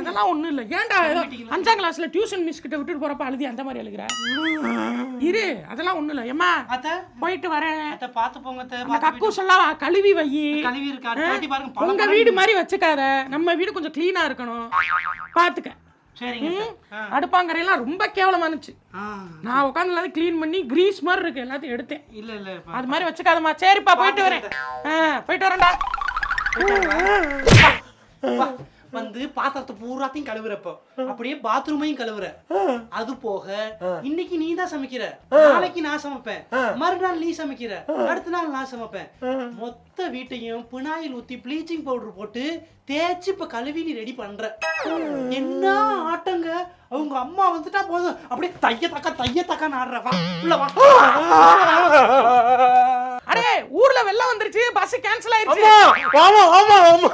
அதெல்லாம் ஒண்ணும் இல்ல. ஏன்டா 5ஆம் கிளாஸ்ல டியூஷன் மிஸ் கிட்ட விட்டுட்டு போறப்ப அழுதி அந்த மாதிரி அழுகுற? இரு, அதெல்லாம் ஒண்ணும் இல்ல. ஏம்மா போயிட்டு வரேன். பாத்து போங்க. அந்த கக்கூஸ் எல்லாம் கழுவி வை. கழுவி இருக்கா? உங்க வீடு மாதிரி வச்சுக்காத. நம்ம வீடு கொஞ்சம் கிளீனா இருக்கணும், பாத்துக்க. சரிங்க. அடுப்பாங்கரையெல்லாம் ரொம்ப கேவலமா இருந்துச்சு. நான் உட்காந்து எல்லாத்தையும் கிளீன் பண்ணி கிரீஸ் மாதிரி இருக்கு எல்லாத்தையும் எடுத்தேன். இல்ல அது மாதிரி வச்சுக்காதம்மா. சரிப்பா, போயிட்டு வரேன். போயிட்டு வரேன்டா. வந்து பாத்திரத்தை பூராத்தையும் கழுவுறப்போ அப்படியே பாத்ரூமையும் கழுவுற. அது போக இன்னைக்கு நீ தான் சமைக்கிற, நாளைக்கு நான் சமைப்பேன், மறுநாள் நீ சமைக்கிற, அடுத்த நாள் நான் சமைப்பேன். மொத்த வீட்டையும் பினாயில் ஊத்தி ப்ளீச்சிங் பவுடர் போட்டு தேய்ச்சி இப்ப கழுவி நீ ரெடி பண்ற. என்ன ஆட்டங்க! அவங்க அம்மா வந்துட்டா போதும் அப்படியே தைய தக்கான்னு ஆடுறவா. உள்ள வா. அடே, ஊர்ல வெள்ளம் வந்துருச்சு, பஸ் கேன்சல் ஆயிருச்சு. ஆமா ஆமா ஆமா.